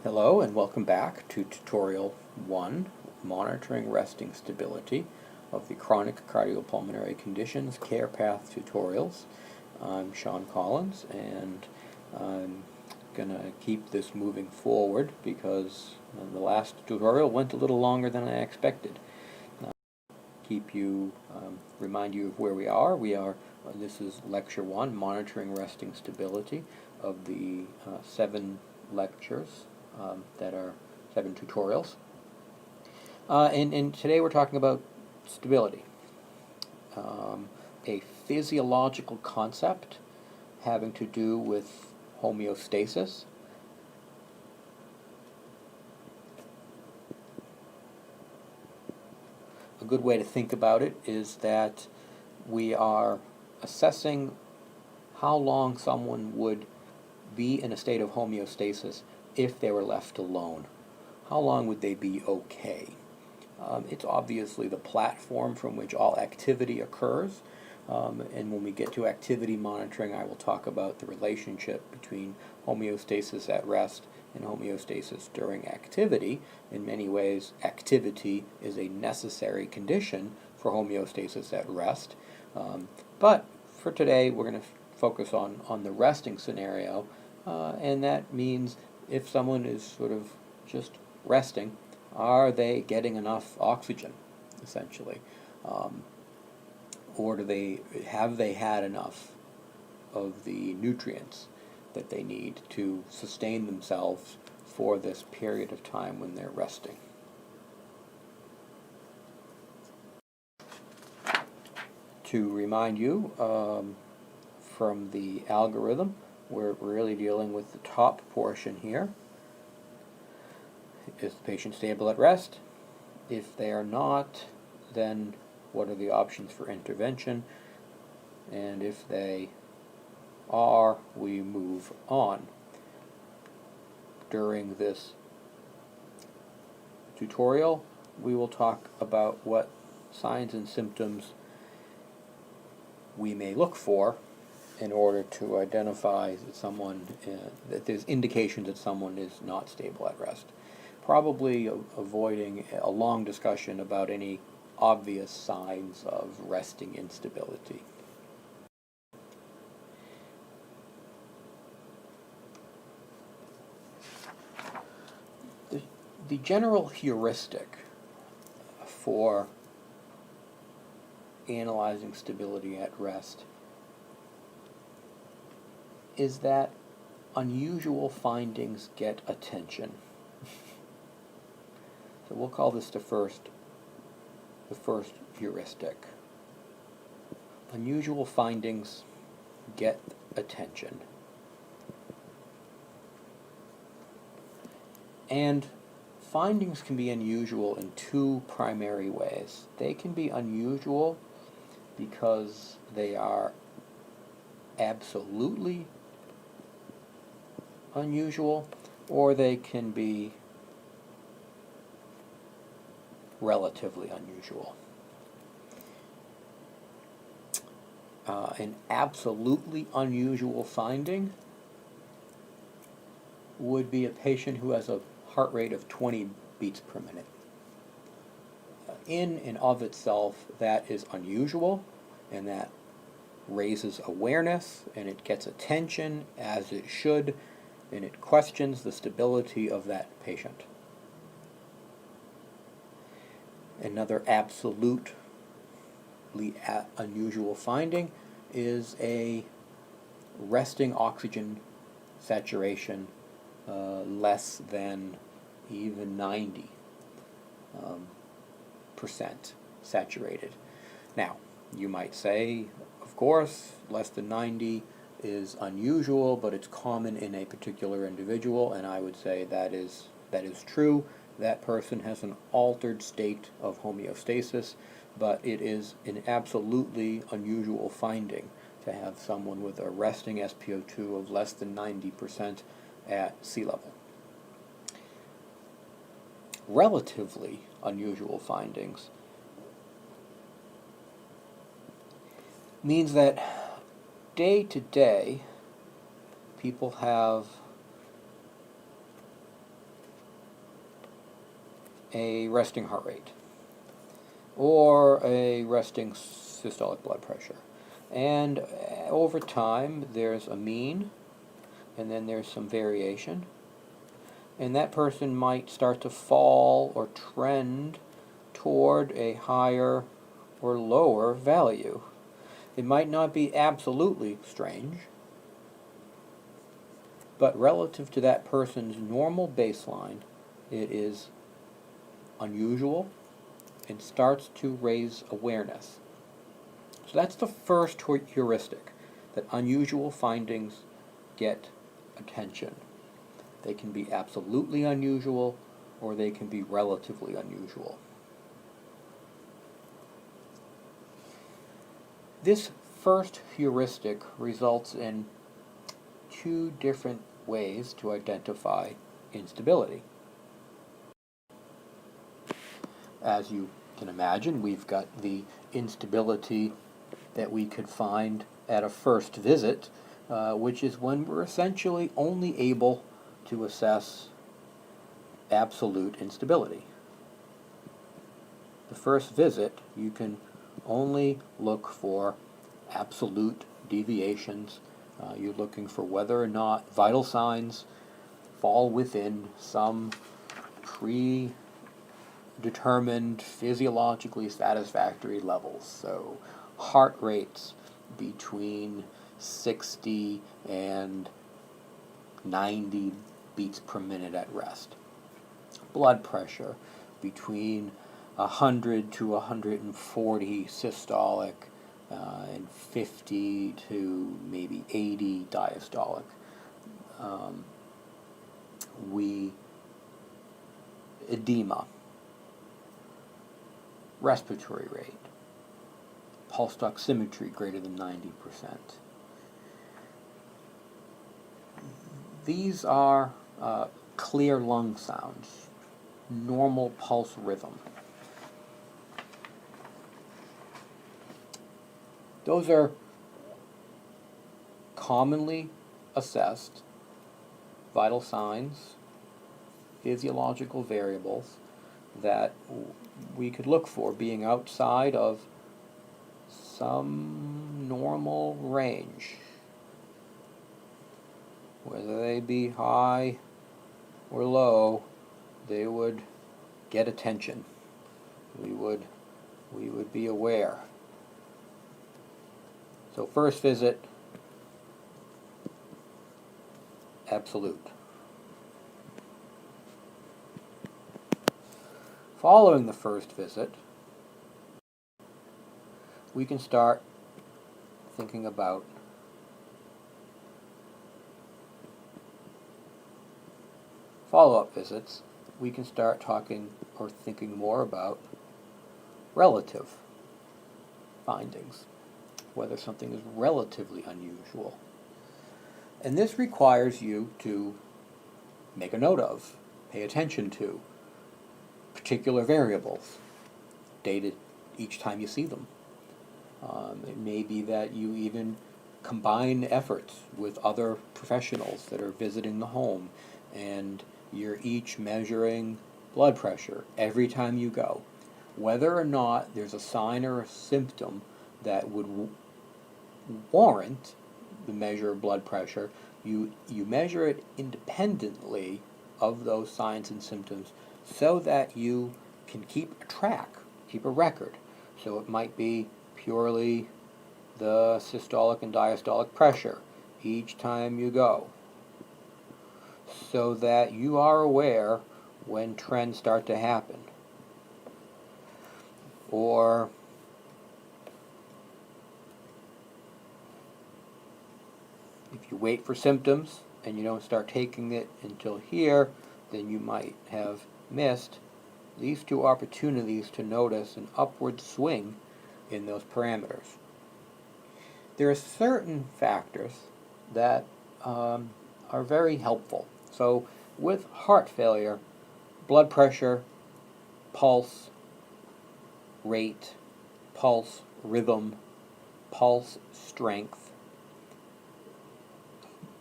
Hello and welcome back to Tutorial 1, Monitoring Resting Stability of the Chronic Cardiopulmonary Conditions Care Path Tutorials. I'm Sean Collins, and I'm going to keep this moving forward because the last tutorial went a little longer than I expected. Remind you of where we are. This is Lecture 1, Monitoring Resting Stability of the 7 lectures that are 7 tutorials. And today we're talking about stability, a physiological concept having to do with homeostasis. A good way to think about it is that we are assessing how long someone would be in a state of homeostasis if they were left alone. How long would they be okay? It's obviously the platform from which all activity occurs, and when we get to activity monitoring, I will talk about the relationship between homeostasis at rest and homeostasis during activity. In many ways, activity is a necessary condition for homeostasis at rest. But for today, we're going to focus on the resting scenario, and that means if someone is sort of just resting, are they getting enough oxygen, essentially? Or have they had enough of the nutrients that they need to sustain themselves for this period of time when they're resting? To remind you, from the algorithm, we're really dealing with the top portion here. Is the patient stable at rest? If they are not, then what are the options for intervention? And if they are, we move on. During this tutorial, we will talk about what signs and symptoms we may look for in order to identify that there's indications that someone is not stable at rest. Probably avoiding a long discussion about any obvious signs of resting instability. The general heuristic for analyzing stability at rest is that unusual findings get attention. So we'll call this the first heuristic. Unusual findings get attention. And findings can be unusual in two primary ways. They can be unusual because they are absolutely unusual, or they can be relatively unusual. An absolutely unusual finding would be a patient who has a heart rate of 20 beats per minute. In and of itself, that is unusual, and that raises awareness, and it gets attention, as it should, and it questions the stability of that patient. Another absolutely unusual finding is a resting oxygen saturation less than even 90% saturated. Now, you might say, of course, less than 90 is unusual, but it's common in a particular individual, and I would say that is true. That person has an altered state of homeostasis, but it is an absolutely unusual finding to have someone with a resting SpO2 of less than 90% at sea level. Relatively unusual findings means that day to day people have a resting heart rate or a resting systolic blood pressure. And over time, there's a mean, and then there's some variation. And that person might start to fall or trend toward a higher or lower value. It might not be absolutely strange, but relative to that person's normal baseline, it is unusual and starts to raise awareness. So that's the first heuristic, that unusual findings get attention. They can be absolutely unusual, or they can be relatively unusual. This first heuristic results in two different ways to identify instability. As you can imagine, we've got the instability that we could find at a first visit, which is when we're essentially only able to assess absolute instability. The first visit, you can only look for absolute deviations. You're looking for whether or not vital signs fall within some predetermined physiologically satisfactory levels. So heart rates between 60 and 90 beats per minute at rest. Blood pressure between 100 to 140 systolic and 50 to maybe 80 diastolic. Edema, respiratory rate, pulse oximetry greater than 90%. These are clear lung sounds, normal pulse rhythm. Those are commonly assessed vital signs, physiological variables that we could look for being outside of some normal range. Whether they be high or low, they would get attention. We would be aware. So first visit, absolute. Following the first visit, we can start thinking about follow-up visits. We can start talking or thinking more about relative findings, whether something is relatively unusual. And this requires you to make a note of, pay attention to particular variables, dated each time you see them. It may be that you even combine efforts with other professionals that are visiting the home, and you're each measuring blood pressure every time you go. Whether or not there's a sign or a symptom that would warrant the measure of blood pressure, you measure it independently of those signs and symptoms so that you can keep a track, keep a record. So it might be purely the systolic and diastolic pressure each time you go, so that you are aware when trends start to happen. Or if you wait for symptoms and you don't start taking it until here, then you might have missed these two opportunities to notice an upward swing in those parameters. There are certain factors that are very helpful. So with heart failure, blood pressure, pulse rate, pulse rhythm, pulse strength,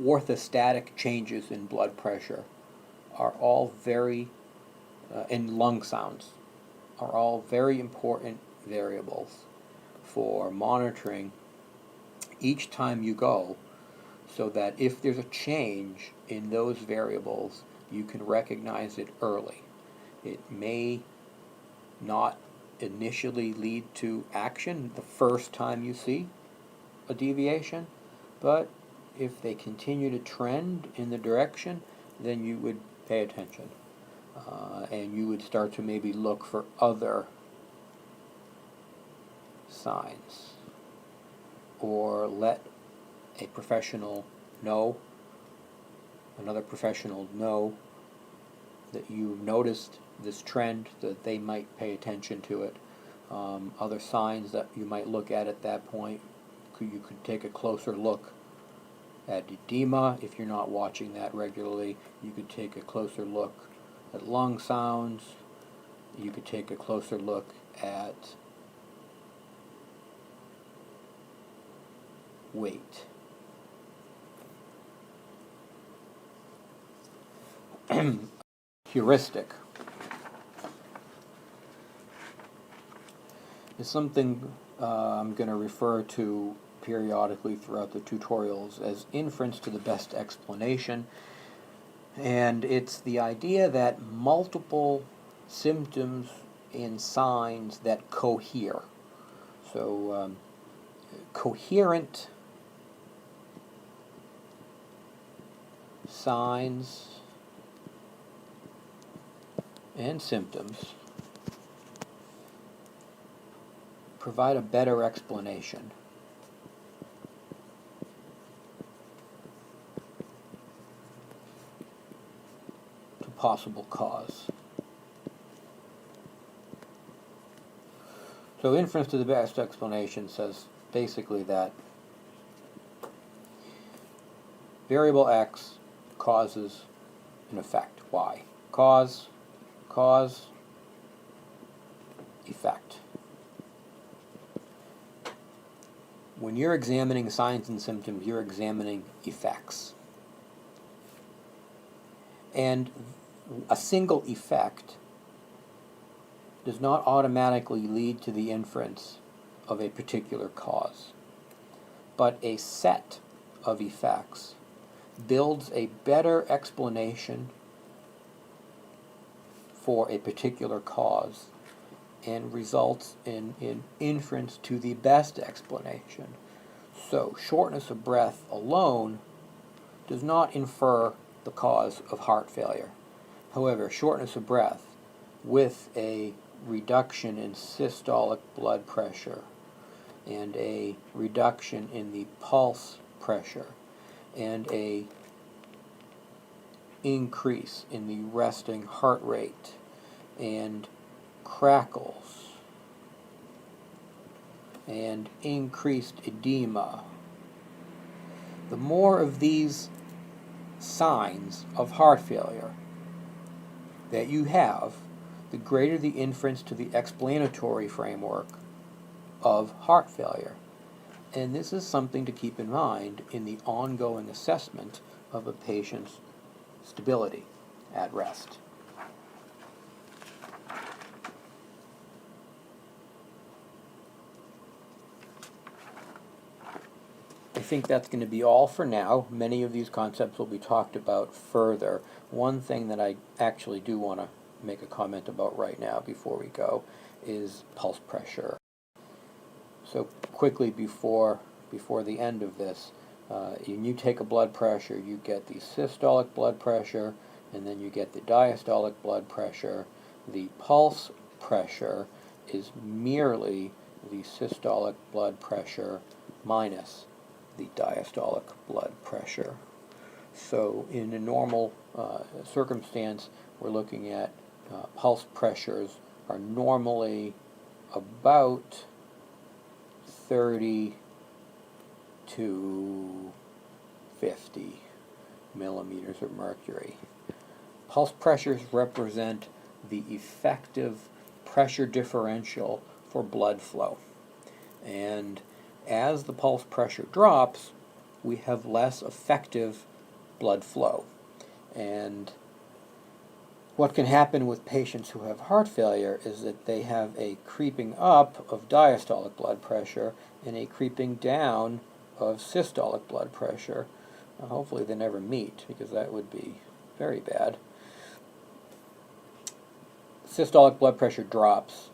orthostatic changes in blood pressure are all very and lung sounds are all very important variables for monitoring each time you go, so that if there's a change in those variables, you can recognize it early. It may not initially lead to action the first time you see a deviation, but if they continue to trend in the direction, then you would pay attention. And you would start to maybe look for other signs, or let a professional know, another professional know that you noticed this trend, that they might pay attention to it. Other signs that you might look at that point, you could take a closer look at edema. If you're not watching that regularly, you could take a closer look at lung sounds. You could take a closer look at weight. Heuristic is something I'm going to refer to periodically throughout the tutorials as inference to the best explanation. And it's the idea that multiple symptoms and signs that cohere. So coherent signs and symptoms provide a better explanation. To possible cause. So inference to the best explanation says basically that variable X causes an effect Y. Cause, effect. When you're examining signs and symptoms, you're examining effects. And a single effect does not automatically lead to the inference of a particular cause. But a set of effects builds a better explanation for a particular cause and results in inference to the best explanation. So shortness of breath alone does not infer the cause of heart failure. However, shortness of breath with a reduction in systolic blood pressure and a reduction in the pulse pressure and a increase in the resting heart rate and crackles and increased edema. The more of these signs of heart failure that you have, the greater the inference to the explanatory framework of heart failure. And this is something to keep in mind in the ongoing assessment of a patient's stability at rest. I think that's going to be all for now. Many of these concepts will be talked about further. One thing that I actually do want to make a comment about right now before we go is pulse pressure. So quickly before the end of this, when you take a blood pressure, you get the systolic blood pressure, and then you get the diastolic blood pressure. The pulse pressure is merely the systolic blood pressure minus the diastolic blood pressure. So in a normal circumstance, we're looking at pulse pressures are normally about 30 to 50 millimeters of mercury. Pulse pressures represent the effective pressure differential for blood flow. And as the pulse pressure drops, we have less effective blood flow. And What can happen with patients who have heart failure is that they have a creeping up of diastolic blood pressure and a creeping down of systolic blood pressure. Hopefully they never meet, because that would be very bad. Systolic blood pressure drops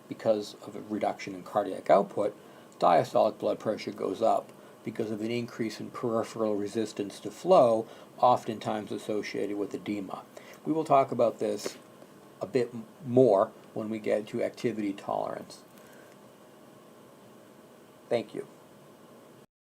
because of a reduction in cardiac output. Diastolic blood pressure goes up because of an increase in peripheral resistance to flow, oftentimes associated with edema. We will talk about this a bit more when we get to activity tolerance. Thank you.